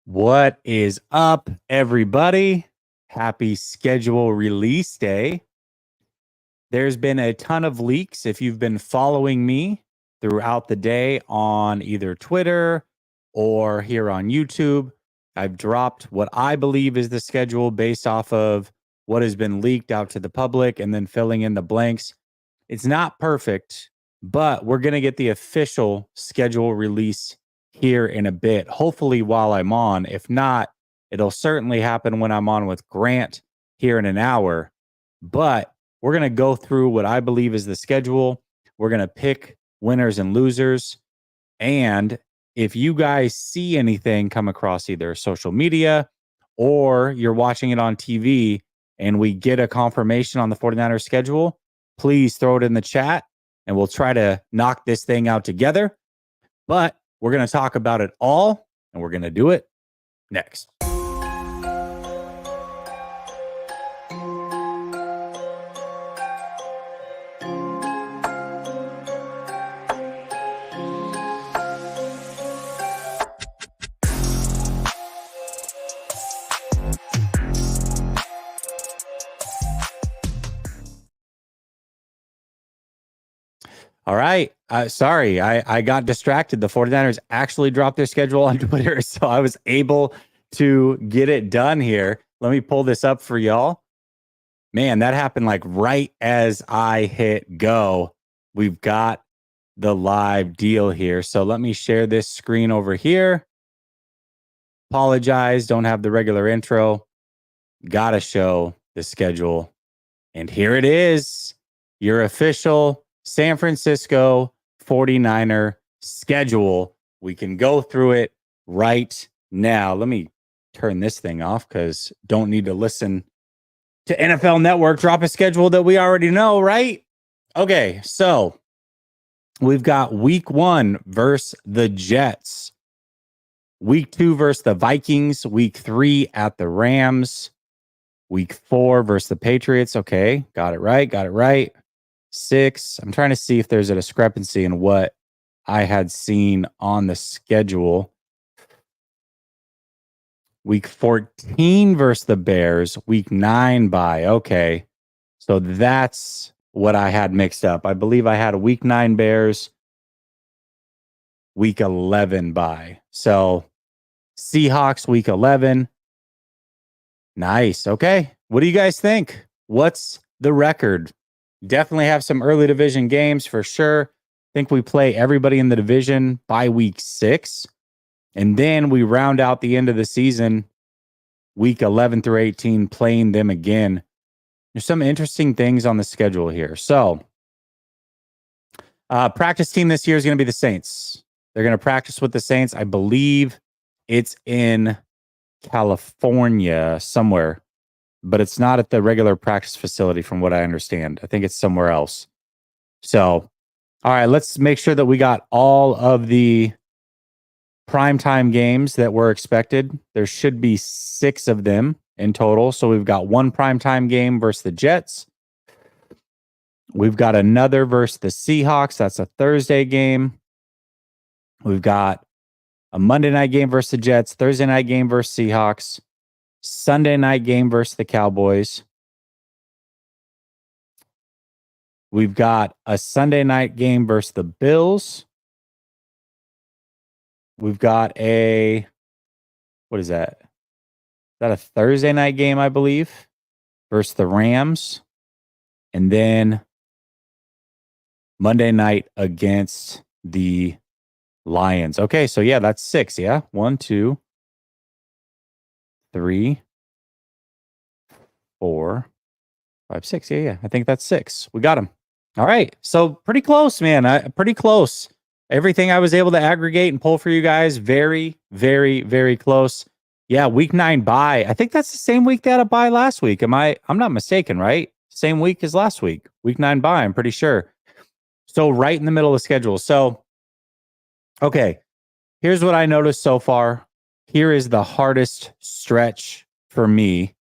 What is up, everybody? Happy schedule release day. There's been a ton of leaks. If you've been following me throughout the day on either Twitter or here on YouTube, I've dropped what I believe is the schedule based off of what has been leaked out to the public and then filling in the blanks. It's not perfect, but we're going to get the official schedule release here in a bit, hopefully while I'm on. If not, it'll certainly happen when I'm on with Grant here in an hour. But we're going to go through what I believe is the schedule. We're going to pick winners and losers. And if you guys see anything come across either social media or you're watching it on TV and we get a confirmation on the 49ers schedule, please throw it in the chat and we'll try to knock this thing out together. But we're going to talk about it all and we're going to do it next. All right. Sorry, I got distracted. The 49ers actually dropped their schedule on Twitter, so I was able to get it done here. Let me pull this up for y'all. Man, that happened like right as I hit go. We've got the live deal here. So let me share this screen over here. Apologize, don't have the regular intro. Gotta show the schedule. And here it is, your official San Francisco 49er schedule. We can go through it right now. Let me turn this thing off because don't need to listen to NFL Network drop a schedule that we already know, right? Okay, so we've got week 1 versus the Jets. Week 2 versus the Vikings. Week 3 at the Rams. Week 4 versus the Patriots. Okay, got it right. 6. I'm trying to see if there's a discrepancy in what I had seen on the schedule. Week 14 versus the Bears. Week 9 bye. Okay, so that's what I had mixed up. I believe I had a week 9 Bears, week 11 bye. So Seahawks week 11. Nice. Okay. What do you guys think? What's the record? Definitely have some early division games for sure. Think we play everybody in the division by week 6. And then we round out the end of the season, week 11 through 18, playing them again. There's some interesting things on the schedule here. So, practice team this year is going to be the Saints. They're going to practice with the Saints. I believe it's in California somewhere, but it's not at the regular practice facility from what I understand. I think it's somewhere else. So, all right, let's make sure that we got all of the primetime games that were expected. There should be 6 of them in total. So we've got one primetime game versus the Jets. We've got another versus the Seahawks. That's a Thursday game. We've got a Monday night game versus the Jets, Thursday night game versus Seahawks, Sunday night game versus the Cowboys. We've got a Sunday night game versus the Bills. We've got what is that? Is that a Thursday night game, I believe, versus the Rams? And then Monday night against the Lions. Okay, so yeah, that's 6. Yeah, 1, 2, 3, 4, 5, 6. Yeah. I think that's 6. We got them. All right, so pretty close, man. Pretty close. Everything I was able to aggregate and pull for you guys, very, very, very close. Yeah, week 9 bye. I think that's the same week they had a bye last week. I'm not mistaken, right? Same week as last week. Week 9 bye, I'm pretty sure. So right in the middle of the schedule. So, okay, here's what I noticed so far. Here is the hardest stretch for me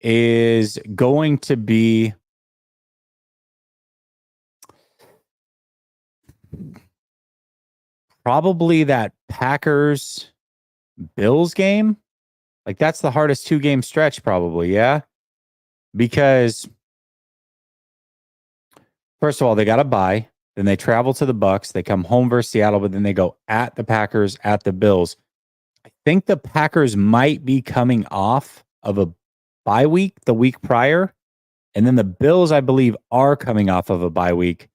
is going to be probably that Packers Bills game? Like, that's the hardest 2-game stretch probably, yeah? Because first of all, they got a bye. Then they travel to the Bucks. They come home versus Seattle, but then they go at the Packers, at the Bills. I think the Packers might be coming off of a bye week the week prior. And then the Bills, I believe, are coming off of a bye week.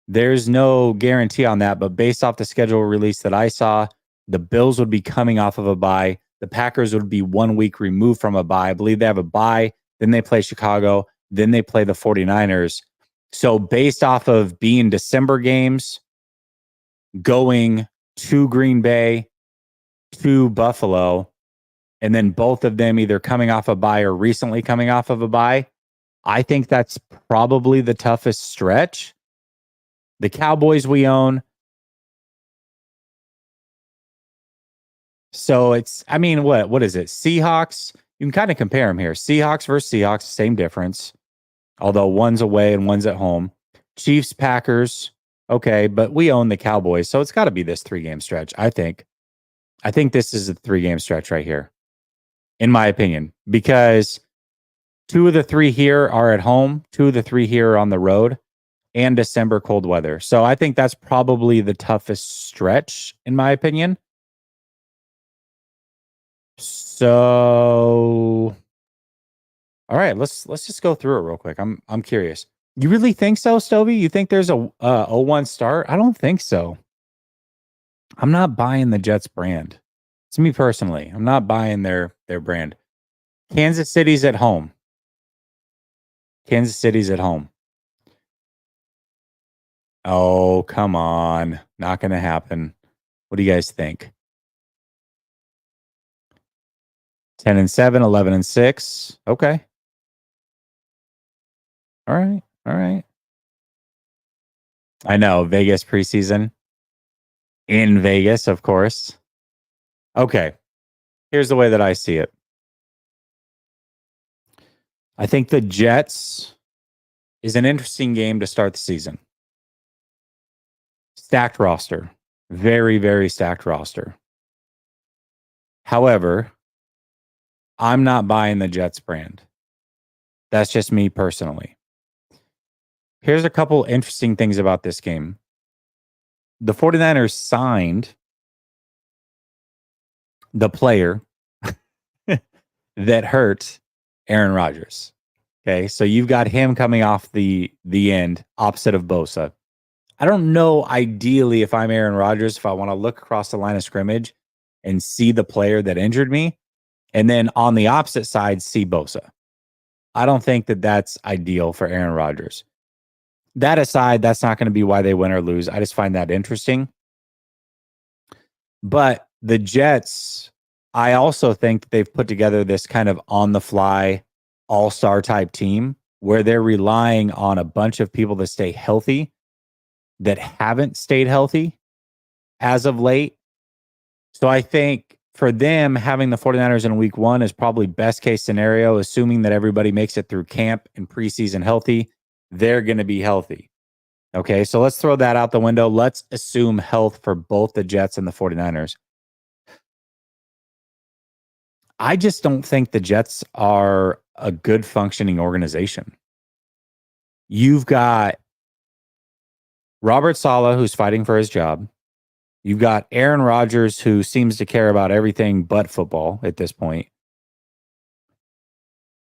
There's no guarantee on that, but based off the schedule release that I saw, the Bills would be coming off of a bye. The Packers would be 1 week removed from a bye. I believe they have a bye. Then they play Chicago. Then they play the 49ers. So based off of being December games, going to Green Bay, to Buffalo, and then both of them either coming off a bye or recently coming off of a bye, I think that's probably the toughest stretch. The Cowboys we own. So it's, I mean, what is it? Seahawks, you can kind of compare them here. Seahawks versus Seahawks, same difference. Although one's away and one's at home. Chiefs, Packers, okay, but we own the Cowboys, so it's got to be this 3-game stretch, I think. I think this is a 3-game stretch right here, in my opinion, because 2 of the 3 here are at home, 2 of the 3 here are on the road, and December cold weather. So I think that's probably the toughest stretch, in my opinion. So, all right, let's just go through it real quick. I'm curious. You really think so, Stovey? You think there's a 0-1 start? I don't think so. I'm not buying the Jets brand. It's me personally. I'm not buying their brand. Kansas City's at home. Kansas City's at home. Oh, come on. Not going to happen. What do you guys think? 10-7, 11-6. Okay. All right. All right. I know. Vegas preseason. In Vegas, of course. Okay. Here's the way that I see it. I think the Jets is an interesting game to start the season. Stacked roster. Very, very stacked roster. However, I'm not buying the Jets brand. That's just me personally. Here's a couple interesting things about this game. The 49ers signed the player that hurt Aaron Rodgers. Okay, so you've got him coming off the end, opposite of Bosa. I don't know ideally if I'm Aaron Rodgers, if I want to look across the line of scrimmage and see the player that injured me, and then on the opposite side, see Bosa. I don't think that that's ideal for Aaron Rodgers. That aside, that's not going to be why they win or lose. I just find that interesting. But the Jets, I also think they've put together this kind of on-the-fly, all-star type team where they're relying on a bunch of people to stay healthy that haven't stayed healthy as of late. So I think for them, having the 49ers in week 1 is probably best case scenario, assuming that everybody makes it through camp and preseason healthy. They're going to be healthy. Okay, so let's throw that out the window. Let's assume health for both the Jets and the 49ers. I just don't think the Jets are a good functioning organization. You've got Robert Saleh, who's fighting for his job. You've got Aaron Rodgers, who seems to care about everything but football at this point.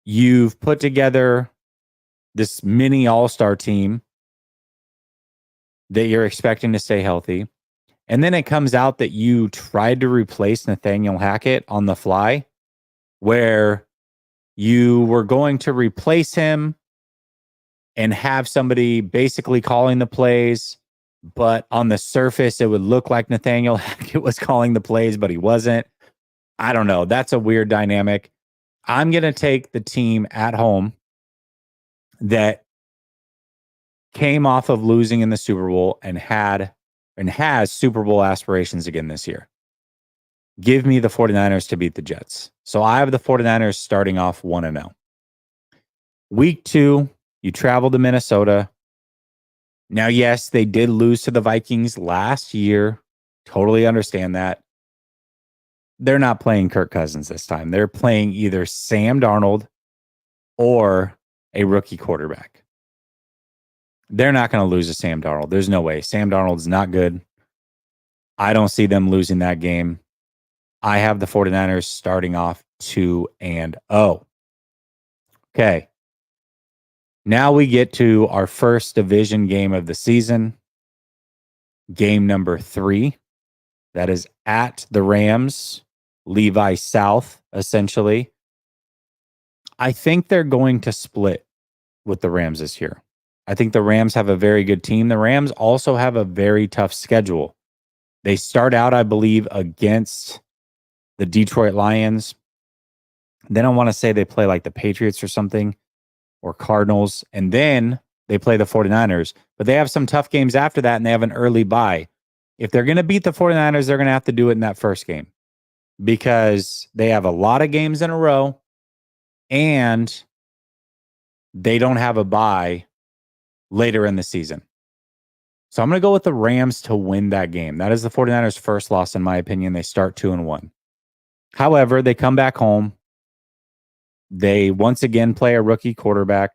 You've put together this mini all-star team that you're expecting to stay healthy. And then it comes out that you tried to replace Nathaniel Hackett on the fly, where you were going to replace him and have somebody basically calling the plays, but on the surface, it would look like Nathaniel Hackett was calling the plays, but he wasn't. I don't know. That's a weird dynamic. I'm going to take the team at home that came off of losing in the Super Bowl and has Super Bowl aspirations again this year. Give me the 49ers to beat the Jets. So I have the 49ers starting off 1-0. Week 2, you travel to Minnesota. Now, yes, they did lose to the Vikings last year. Totally understand that. they're not playing Kirk Cousins this time. They're playing either Sam Darnold or a rookie quarterback. They're not going to lose to Sam Darnold. There's no way. Sam Darnold's not good. I don't see them losing that game. I have the 49ers starting off 2-0. Okay. Now we get to our first division game of the season. Game number 3. That is at the Rams, Levi South, essentially. I think they're going to split with the Rams this year. I think the Rams have a very good team. The Rams also have a very tough schedule. They start out, I believe, against the Detroit Lions. Then I want to say they play like the Patriots or something, or Cardinals. And then they play the 49ers. But they have some tough games after that, and they have an early bye. If they're going to beat the 49ers, they're going to have to do it in that first game because they have a lot of games in a row and they don't have a bye later in the season. So I'm going to go with the Rams to win that game. That is the 49ers' first loss, in my opinion. They start 2-1. However, they come back home. They once again play a rookie quarterback.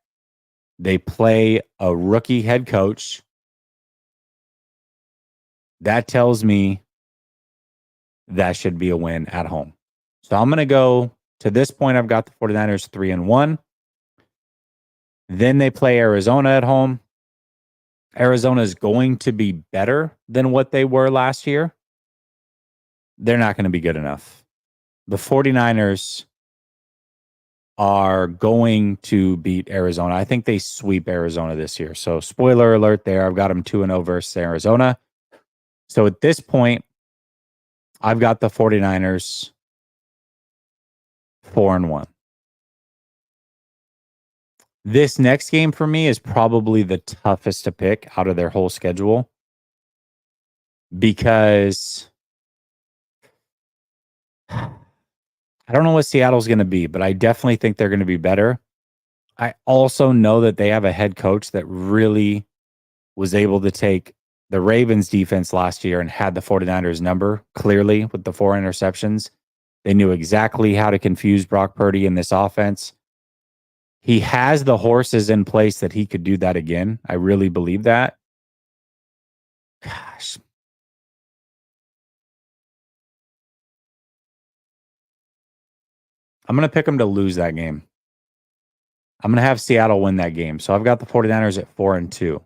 They play a rookie head coach. That tells me that should be a win at home. So I'm going to go to this point. I've got the 49ers 3-1. Then they play Arizona at home. Arizona is going to be better than what they were last year. They're not going to be good enough. The 49ers are going to beat Arizona. I think they sweep Arizona this year. So spoiler alert there. I've got them 2-0 versus Arizona. So at this point, I've got the 49ers 4-1. This next game for me is probably the toughest to pick out of their whole schedule because I don't know what Seattle's going to be, but I definitely think they're going to be better. I also know that they have a head coach that really was able to take the Ravens defense last year and had the 49ers number clearly with the 4 interceptions. They knew exactly how to confuse Brock Purdy in this offense. He has the horses in place that he could do that again. I really believe that. Gosh. I'm going to pick them to lose that game. I'm going to have Seattle win that game. So I've got the 49ers at 4-2.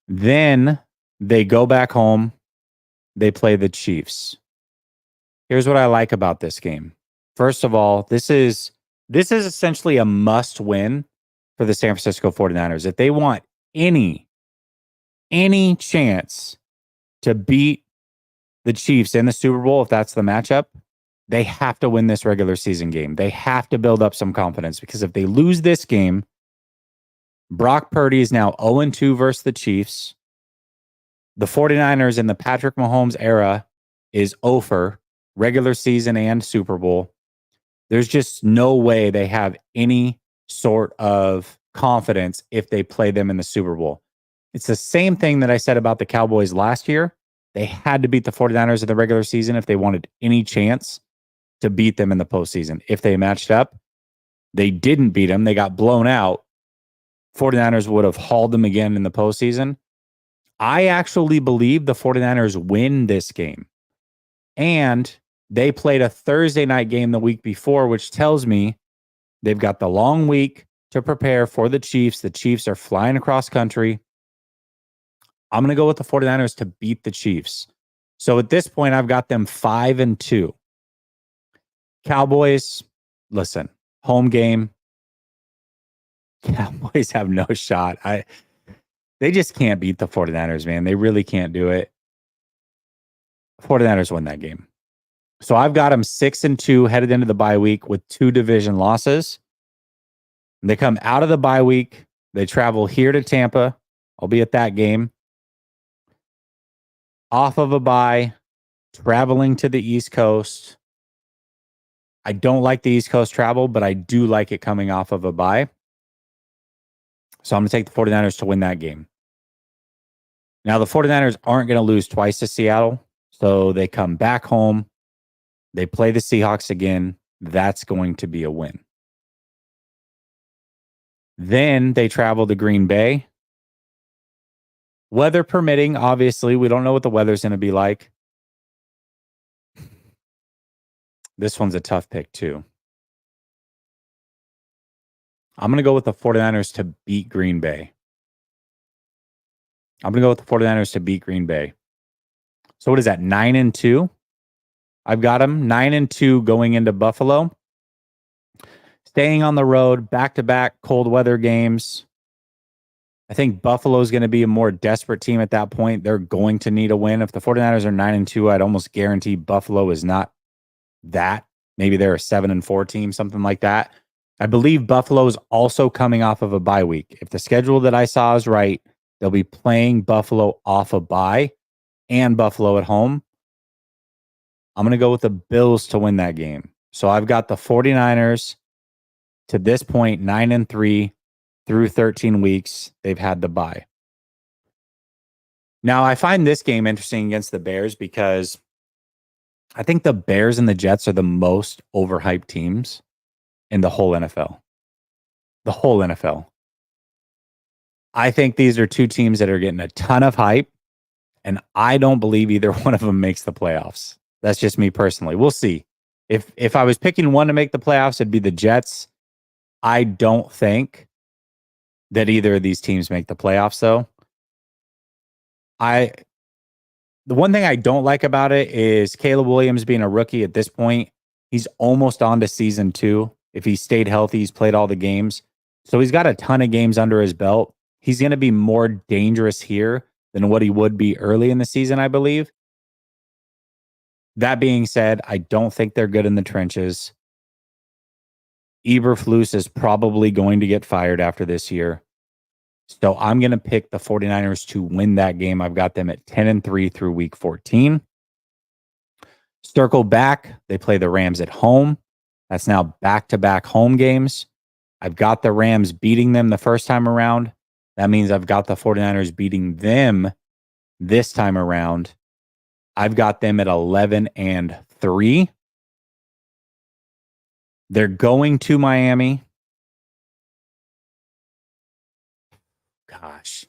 Then they go back home. They play the Chiefs. Here's what I like about this game. First of all, this is essentially a must-win for the San Francisco 49ers. If they want any chance to beat the Chiefs in the Super Bowl, if that's the matchup, they have to win this regular season game. They have to build up some confidence because if they lose this game, Brock Purdy is now 0-2 versus the Chiefs. The 49ers in the Patrick Mahomes era is over, regular season and Super Bowl. There's just no way they have any sort of confidence if they play them in the Super Bowl. It's the same thing that I said about the Cowboys last year. They had to beat the 49ers in the regular season if they wanted any chance to beat them in the postseason. If they matched up, they didn't beat them. They got blown out. 49ers would have hauled them again in the postseason. I actually believe the 49ers win this game. And they played a Thursday night game the week before, which tells me they've got the long week to prepare for the Chiefs. The Chiefs are flying across country. I'm going to go with the 49ers to beat the Chiefs. So at this point, I've got them 5-2. Cowboys, listen, home game. Cowboys have no shot. They just can't beat the 49ers, man. They really can't do it. 49ers win that game. So I've got them 6-2 headed into the bye week with 2 division losses. They come out of the bye week. They travel here to Tampa. I'll be at that game. Off of a bye, traveling to the East Coast. I don't like the East Coast travel, but I do like it coming off of a bye. So I'm going to take the 49ers to win that game. Now, the 49ers aren't going to lose twice to Seattle. So they come back home. They play the Seahawks again. That's going to be a win. Then they travel to Green Bay. Weather permitting, obviously. We don't know what the weather's going to be like. This one's a tough pick, too. I'm going to go with the 49ers to beat Green Bay. I'm going to go with the 49ers to beat Green Bay. So what is that, 9-2? I've got them 9-2 going into Buffalo. Staying on the road, back-to-back cold weather games. I think Buffalo is going to be a more desperate team at that point. They're going to need a win. If the 49ers are 9-2, I'd almost guarantee Buffalo is not that. Maybe they're a 7-4 team, something like that. I believe Buffalo is also coming off of a bye week. If the schedule that I saw is right, they'll be playing Buffalo off a bye and Buffalo at home. I'm going to go with the Bills to win that game. So I've got the 49ers to this point, 9-3 through 13 weeks. They've had the bye. Now, I find this game interesting against the Bears because I think the Bears and the Jets are the most overhyped teams in the whole NFL. The whole NFL. I think these are two teams that are getting a ton of hype, and I don't believe either one of them makes the playoffs. That's just me personally. We'll see. If I was picking one to make the playoffs, it'd be the Jets. I don't think that either of these teams make the playoffs, though. The one thing I don't like about it is Caleb Williams being a rookie at this point. He's almost on to season 2. If he stayed healthy, he's played all the games. So he's got a ton of games under his belt. He's going to be more dangerous here than what he would be early in the season, I believe. That being said, I don't think they're good in the trenches. Eberflus is probably going to get fired after this year. So I'm going to pick the 49ers to win that game. I've got them at 10-3 through week 14. Circle back. They play the Rams at home. That's now back-to-back home games. I've got the Rams beating them the first time around. That means I've got the 49ers beating them this time around. I've got them at 11-3. They're going to Miami. Gosh.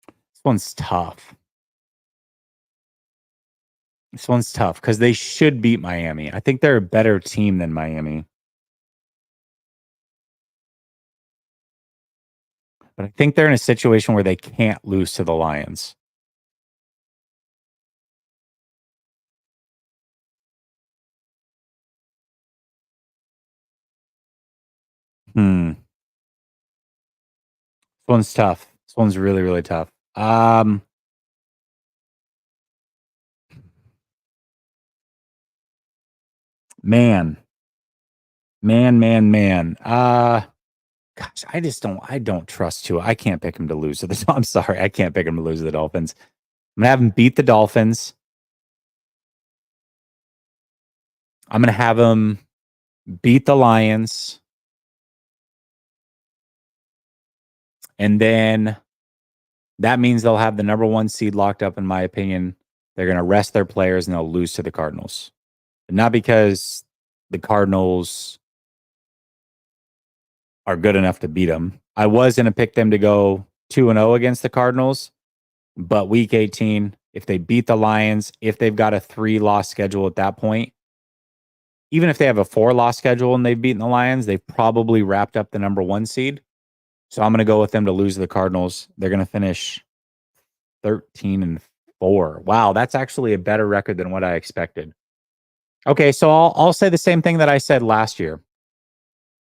This one's tough. This one's tough because they should beat Miami. I think they're a better team than Miami. But I think they're in a situation where they can't lose to the Lions. This one's tough. This one's really, really tough. Man. Gosh, I don't trust Tua. I can't pick him to lose to the I'm sorry. I can't pick him to lose to the Dolphins. I'm going to have him beat the Dolphins. I'm going to have him beat the Lions. And then that means they'll have the number 1 seed locked up, in my opinion. They're going to rest their players and they'll lose to the Cardinals. But not because the Cardinals are good enough to beat them. I was going to pick them to go 2-0 against the Cardinals, but week 18, if they beat the Lions, if they've got a 3-loss schedule at that point, even if they have a 4-loss schedule and they've beaten the Lions, they've probably wrapped up the number 1 seed. So I'm going to go with them to lose to the Cardinals. They're going to finish 13-4. Wow, that's actually a better record than what I expected. Okay, so I'll say the same thing that I said last year.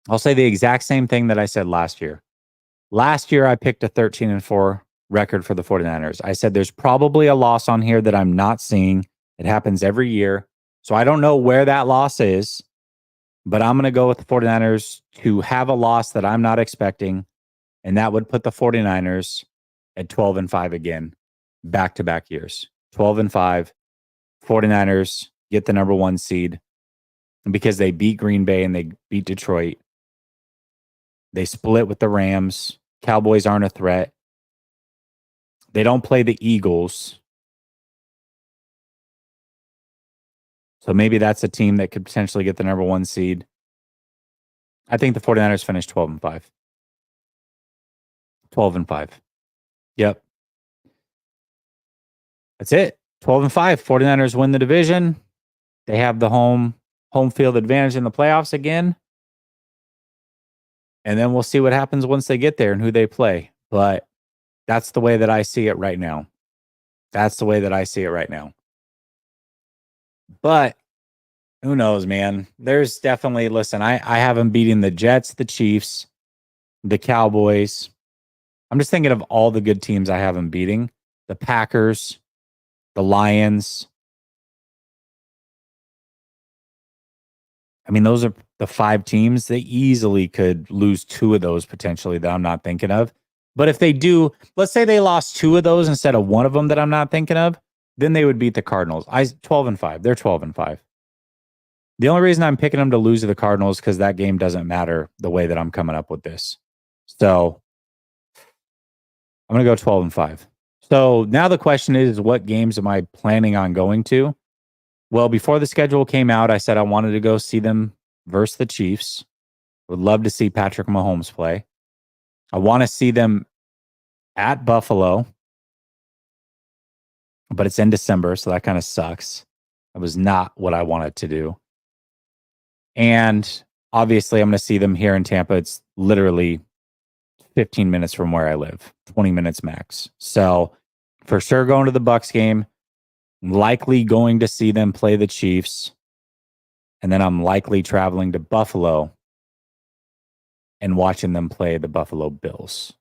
I'll say the exact same thing that I said last year. Last year, I picked a 13-4 record for the 49ers. I said there's probably a loss on here that I'm not seeing. It happens every year. So I don't know where that loss is, but I'm going to go with the 49ers to have a loss that I'm not expecting, and that would put the 49ers at 12-5 again, back-to-back years. 12-5, 49ers get the number 1 seed. And because they beat Green Bay and they beat Detroit, they split with the Rams. Cowboys aren't a threat. They don't play the Eagles. So maybe that's a team that could potentially get the number 1 seed. I think the 49ers finish 12-5. 12-5. Yep. That's it. 12-5. 49ers win the division. They have the home field advantage in the playoffs again. And then we'll see what happens once they get there and who they play. But that's the way that I see it right now. That's the way that I see it right now. But who knows, man? There's definitely, listen, I have them beating the Jets, the Chiefs, the Cowboys. I'm just thinking of all the good teams I have them beating. The Packers, the Lions. I mean, those are the 5 teams. They easily could lose 2 of those potentially that I'm not thinking of. But if they do, let's say they lost 2 of those instead of one of them that I'm not thinking of, then they would beat the Cardinals. 12-5. They're 12-5. The only reason I'm picking them to lose to the Cardinals because that game doesn't matter the way that I'm coming up with this. So I'm going to go 12-5. So now the question is, what games am I planning on going to? Well, before the schedule came out, I said I wanted to go see them versus the Chiefs. Would love to see Patrick Mahomes play. I want to see them at Buffalo, but it's in December, so that kind of sucks. It was not what I wanted to do. And obviously, I'm going to see them here in Tampa. It's literally 15 minutes from where I live, 20 minutes max. So for sure going to the Bucs game, likely going to see them play the Chiefs. And then I'm likely traveling to Buffalo and watching them play the Buffalo Bills.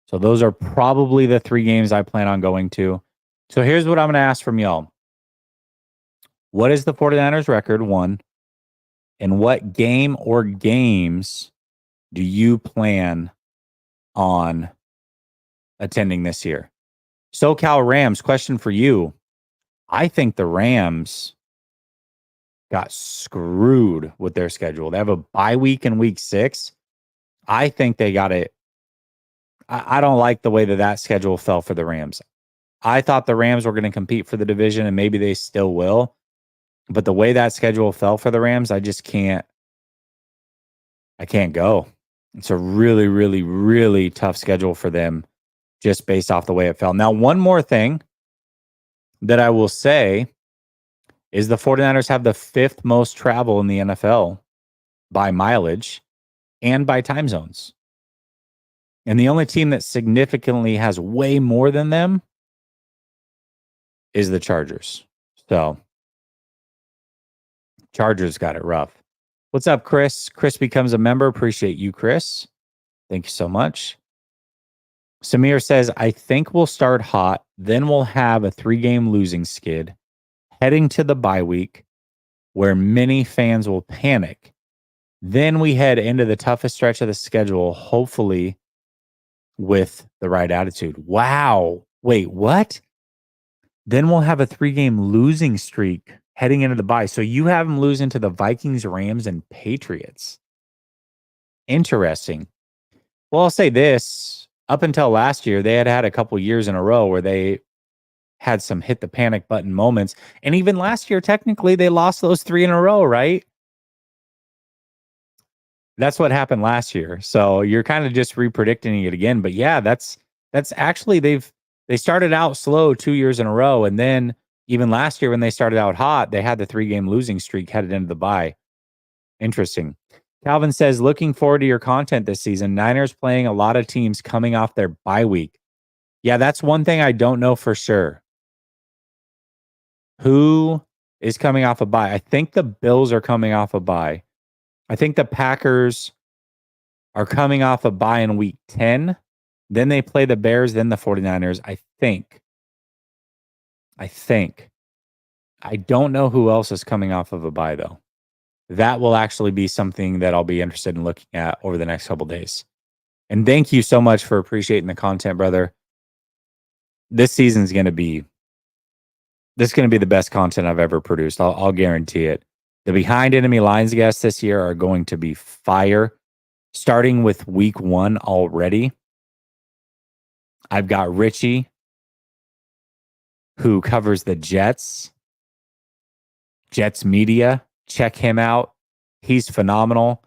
So those are probably the 3 games I plan on going to. So here's what I'm going to ask from y'all. What is the 49ers record? 1. And what game or games do you plan on attending this year? SoCal Rams, question for you. I think the Rams got screwed with their schedule. They have a bye week in week 6. I think they got it. I don't like the way that schedule fell for the Rams. I thought the Rams were going to compete for the division, and maybe they still will. But the way that schedule fell for the Rams, I just can't. I can't go. It's a really, really, really tough schedule for them just based off the way it fell. Now, one more thing that I will say is the 49ers have the 5th most travel in the NFL by mileage and by time zones. And the only team that significantly has way more than them is the Chargers. So Chargers got it rough. What's up, Chris? Chris becomes a member. Appreciate you, Chris. Thank you so much. Samir says, I think we'll start hot. Then we'll have a 3-game losing skid heading to the bye week where many fans will panic. Then we head into the toughest stretch of the schedule, hopefully with the right attitude. Wow. Wait, what? Then we'll have a 3-game losing streak heading into the bye. So you have them losing to the Vikings, Rams, and Patriots. Interesting. Well, I'll say this. Up until last year, they had a couple years in a row where they had some hit the panic button moments. And even last year, technically, they lost those 3 in a row, right? That's what happened last year. So you're kind of just repredicting it again. But yeah, that's actually they started out slow 2 years in a row. And then even last year when they started out hot, they had the 3-game losing streak headed into the bye. Interesting. Calvin says, looking forward to your content this season. Niners playing a lot of teams coming off their bye week. Yeah, that's one thing I don't know for sure. Who is coming off a bye? I think the Bills are coming off a bye. I think the Packers are coming off a bye in week 10. Then they play the Bears, then the 49ers, I think. I don't know who else is coming off of a bye, though. That will actually be something that I'll be interested in looking at over the next couple days. And thank you so much for appreciating the content, brother. This season's going to be the best content I've ever produced. I'll guarantee it. The Behind Enemy Lines guests this year are going to be fire. Starting with week 1 already. I've got Richie who covers the Jets, Jets media. Check him out. He's phenomenal.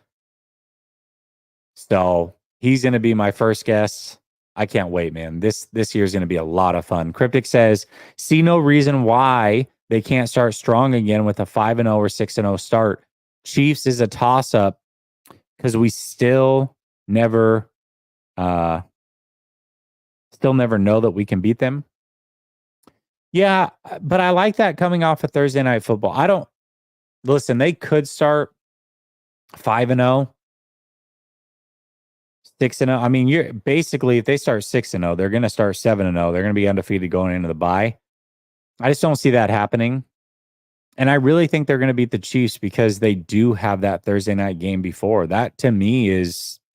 So he's going to be my first guest. I can't wait, man. This year's going to be a lot of fun. Cryptic says, see no reason why they can't start strong again with a 5-0 or 6-0 start. Chiefs is a toss up because we uh still never know that we can beat them. Yeah, but I like that coming off of Thursday Night Football. I don't listen, they could start 5-0, 6-0. I mean, you're basically if they start 6-0, they're going to start 7-0. They're going to be undefeated going into the bye. I just don't see that happening. And I really think they're going to beat the Chiefs because they do have that Thursday night game before. That to me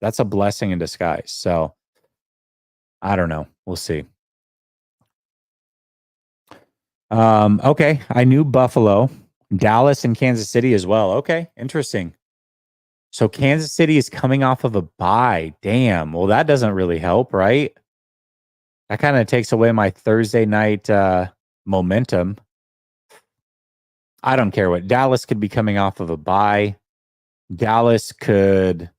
that's a blessing in disguise. So I don't know. We'll see. Okay. I knew Buffalo, Dallas, and Kansas City as well. Okay, interesting. So Kansas City is coming off of a bye. Damn. Well, that doesn't really help, right? That kind of takes away my Thursday night momentum. I don't care what. Dallas could be coming off of a bye. Dallas could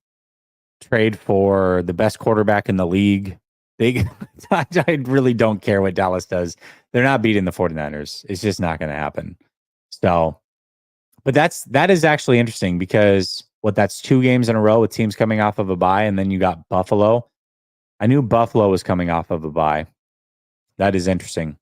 trade for the best quarterback in the league. I really don't care what Dallas does. They're not beating the 49ers. It's just not going to happen. So, but that is actually interesting because that's 2 games in a row with teams coming off of a bye, and then you got Buffalo. I knew Buffalo was coming off of a bye. That is interesting.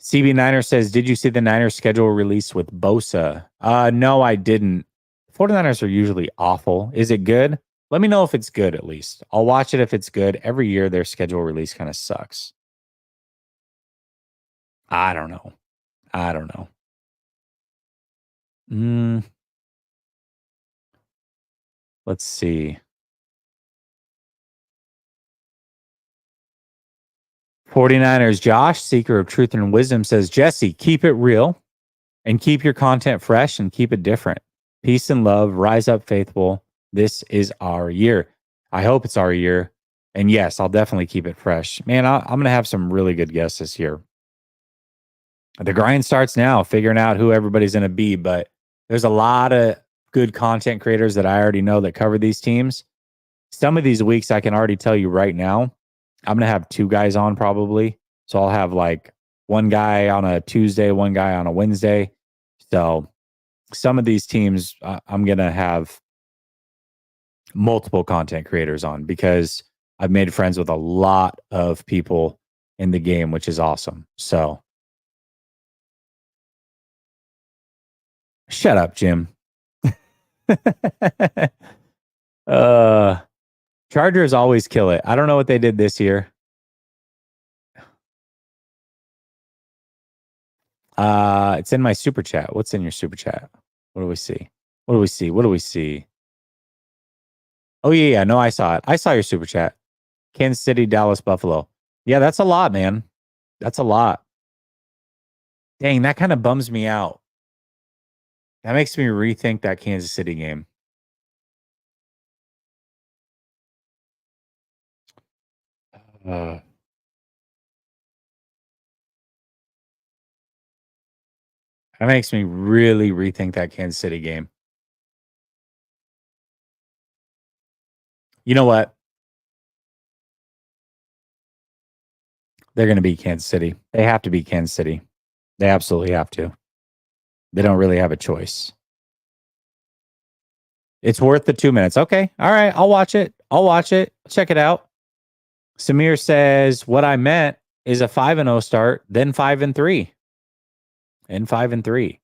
CB Niner says, did you see the Niners schedule release with Bosa? No, I didn't. 49ers are usually awful. Is it good? Let me know if it's good at least. I'll watch it if it's good. Every year their schedule release kind of sucks. I don't know. Let's see. 49ers Josh, seeker of truth and wisdom, says, Jesse, keep it real and keep your content fresh and keep it different. Peace and love. Rise up, faithful. This is our year. I hope it's our year. And yes, I'll definitely keep it fresh. Man, I'm going to have some really good guests this year. The grind starts now, figuring out who everybody's going to be. But there's a lot of good content creators that I already know that cover these teams. Some of these weeks, I can already tell you right now, I'm going to have 2 guys on probably. So I'll have like one guy on a Tuesday, one guy on a Wednesday. So some of these teams, I'm going to have multiple content creators on because I've made friends with a lot of people in the game, which is awesome. So shut up, Jim. uh Chargers always kill it. I don't know what they did this year. It's in my super chat. What's in your super chat? What do we see? What do we see? What do we see? Oh yeah. No, I saw it. I saw your super chat. Kansas City, Dallas, Buffalo. Yeah, that's a lot, man. That's a lot. Dang, that kind of bums me out. That makes me rethink that Kansas City game. Uh, that makes me really rethink that Kansas City game. You know what? They're going to beat Kansas City. They have to beat Kansas City. They absolutely have to. They don't really have a choice. It's worth the 2 minutes. Okay. All right. I'll watch it. Check it out. Samir says, what I meant is a 5-0 start, then 5-3. And 5-3.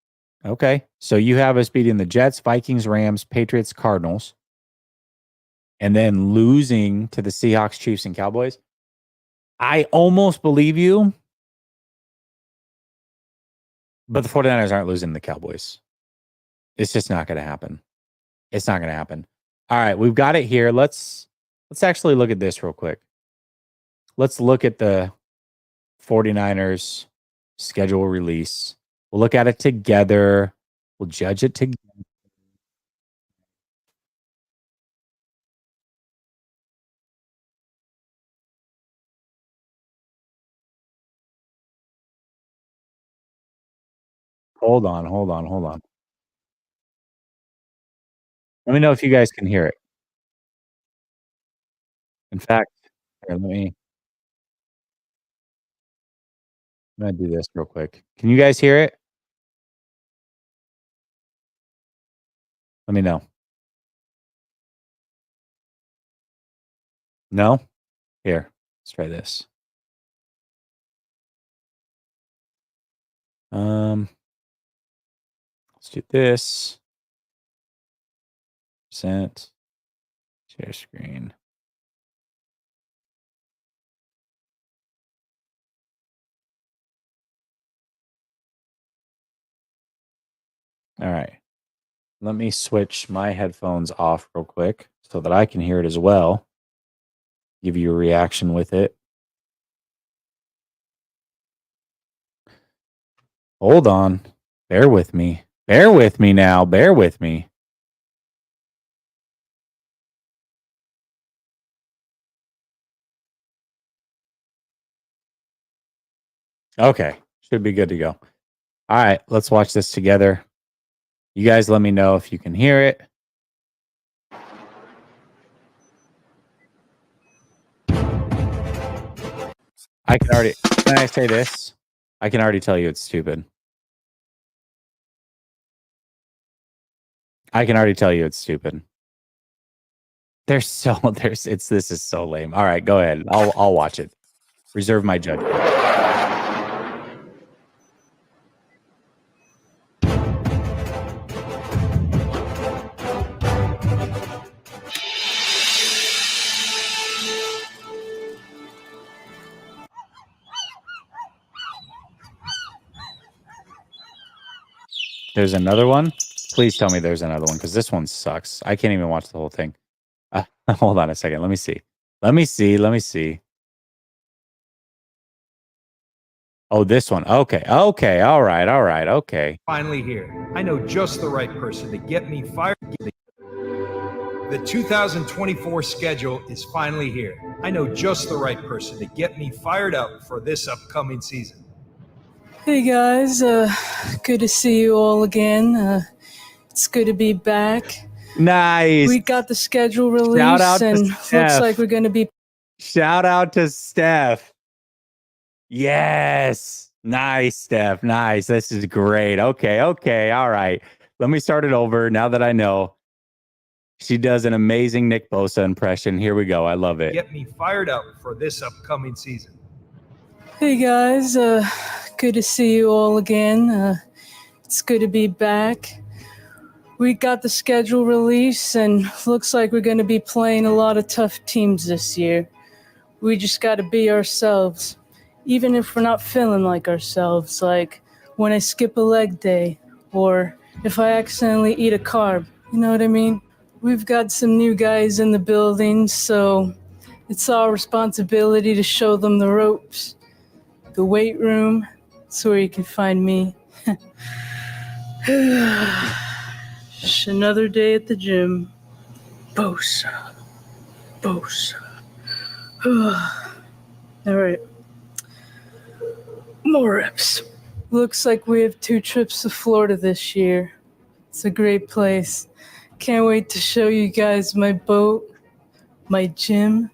Okay. So you have us beating the Jets, Vikings, Rams, Patriots, Cardinals, and then losing to the Seahawks, Chiefs, and Cowboys. I almost believe you, but the 49ers aren't losing the Cowboys. It's just not going to happen. It's not going to happen. All right, we've got it here. Let's actually look at this real quick. Let's look at the 49ers schedule release. We'll look at it together. We'll judge it together. Hold on, hold on, hold on. Let me know if you guys can hear it. In fact, here, I'm gonna do this real quick. Can you guys hear it? Let me know. No? Here, let's try this. Let's do this. Percent. Share screen. All right. Let me switch my headphones off real quick so that I can hear it as well. Give you a reaction with it. Hold on. Bear with me. Bear with me now. Bear with me. Okay. Should be good to go. All right. Let's watch this together. You guys let me know if you can hear it. Can I say this? I can already tell you it's stupid. I can already tell you it's stupid. This is so lame. All right, go ahead. I'll watch it. Reserve my judgment. There's another one. Please tell me there's another one because this one sucks. I can't even watch the whole thing. Hold on a second. Let me see. Let me see. Oh, this one. Okay. Okay. All right. Okay. Finally here. I know just the right person to get me fired. The 2024 schedule is finally here. I know just the right person to get me fired up for this upcoming season. Hey guys, good to see you all again. It's good to be back. Nice. We got the schedule released and looks like we're going to be. Shout out to Steph. Yes. Nice, Steph. Nice. This is great. Okay. All right. Let me start it over now that I know. She does an amazing Nick Bosa impression. Here we go. I love it. Get me fired up for this upcoming season. Hey guys, good to see you all again. It's good to be back. We got the schedule released and looks like we're going to be playing a lot of tough teams this year. We just got to be ourselves, even if we're not feeling like ourselves, like when I skip a leg day or if I accidentally eat a carb. You know what I mean? We've got some new guys in the building, so it's our responsibility to show them the ropes. The weight room, that's where you can find me. Just another day at the gym. Bosa. All right. More reps. Looks like we have 2 trips to Florida this year. It's a great place. Can't wait to show you guys my boat, my gym,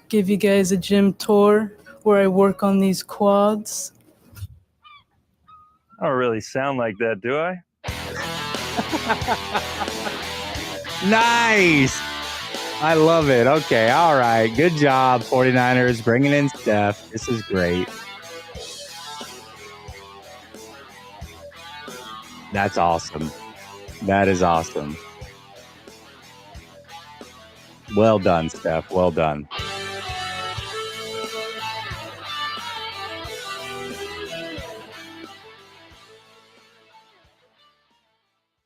give you guys a gym tour where I work on these quads. I don't really sound like that, do I? Nice. I love it. Okay. All right. Good job, 49ers, bringing in Steph. This is great. That's awesome. That is awesome. Well done, Steph. Well done.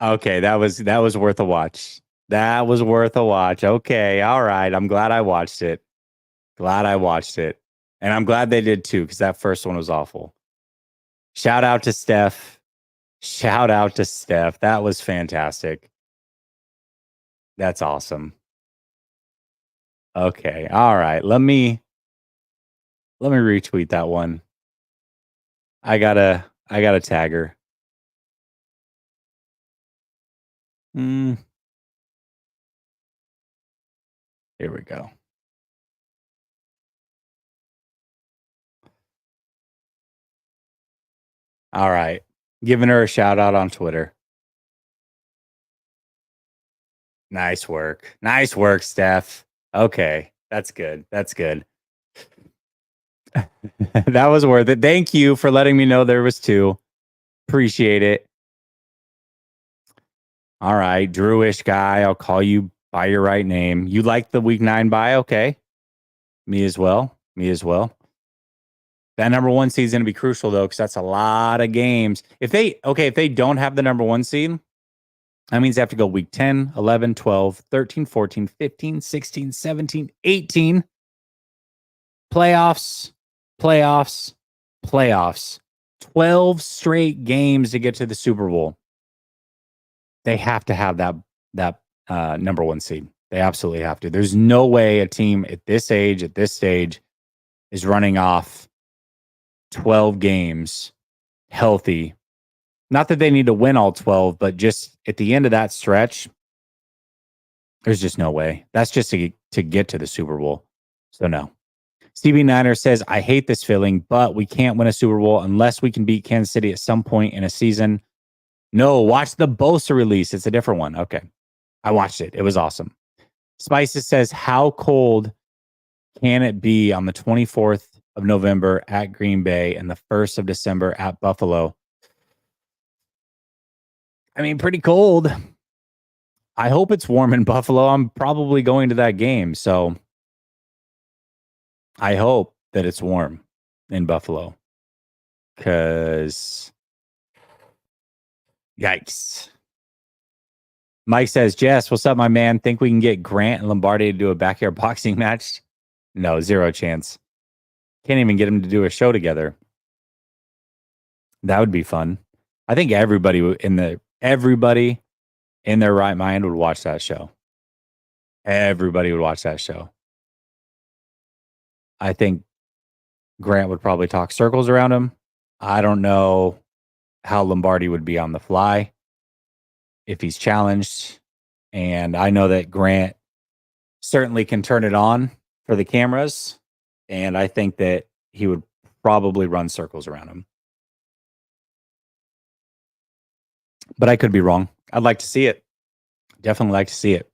Okay, that was worth a watch. That was worth a watch. Okay, all right. I'm glad I watched it. And I'm glad they did too, because that first one was awful. Shout out to Steph. That was fantastic. That's awesome. Okay, all right. Let me retweet that one. I gotta tag her. Here we go. All right. Giving her a shout out on Twitter. Nice work. Nice work, Steph. Okay. That's good. That's good. That was worth it. Thank you for letting me know there was 2. Appreciate it. All right. Drewish guy. I'll call you by your right name. You like the week 9 bye? Okay. Me as well. Me as well. That number 1 seed is going to be crucial, though, because that's a lot of games. If they don't have the number 1 seed, that means they have to go week 10, 11, 12, 13, 14, 15, 16, 17, 18. Playoffs. 12 straight games to get to the Super Bowl. They have to have that number 1 seed. They absolutely have to. There's no way a team at this age, at this stage, is running off 12 games healthy. Not that they need to win all 12, but just at the end of that stretch, there's just no way. That's just to get to the Super Bowl. So no. CB Niner says, I hate this feeling, but we can't win a Super Bowl unless we can beat Kansas City at some point in a season. No, watch the Bosa release. It's a different one. Okay. I watched it. It was awesome. Spices says, how cold can it be on the 24th of November at Green Bay and the 1st of December at Buffalo? I mean, pretty cold. I hope it's warm in Buffalo. I'm probably going to that game. So I hope that it's warm in Buffalo. Because, yikes. Mike says, Jess, what's up, my man? Think we can get Grant and Lombardi to do a backyard boxing match? No, 0 chance. Can't even get them to do a show together. That would be fun. I think everybody in their right mind would watch that show. Everybody would watch that show. I think Grant would probably talk circles around him. I don't know how Lombardi would be on the fly if he's challenged. And I know that Grant certainly can turn it on for the cameras. And I think that he would probably run circles around him. But I could be wrong. I'd like to see it. Definitely like to see it.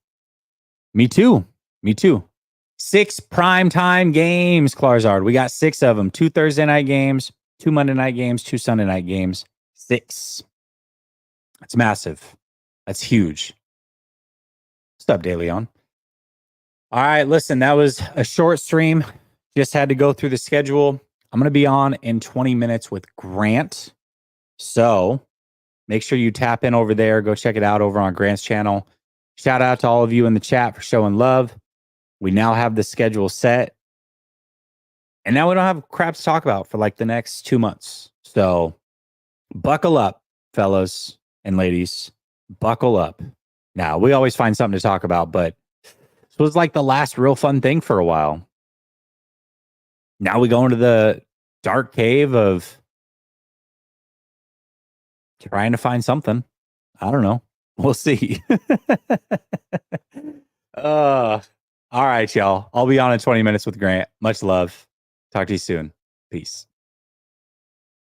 Me too. 6 primetime games, Clarzard. We got 6 of them. 2 Thursday night games, 2 Monday night games, 2 Sunday night games. 6. That's massive. That's huge. What's up, De Leon? All right, listen, that was a short stream. Just had to go through the schedule. I'm going to be on in 20 minutes with Grant. So make sure you tap in over there. Go check it out over on Grant's channel. Shout out to all of you in the chat for showing love. We now have the schedule set. And now we don't have crap to talk about for like the next 2 months. So buckle up, fellas and ladies. Buckle up. Now, we always find something to talk about, but this was like the last real fun thing for a while. Now we go into the dark cave of trying to find something. I don't know. We'll see. All right, y'all. I'll be on in 20 minutes with Grant. Much love. Talk to you soon. Peace.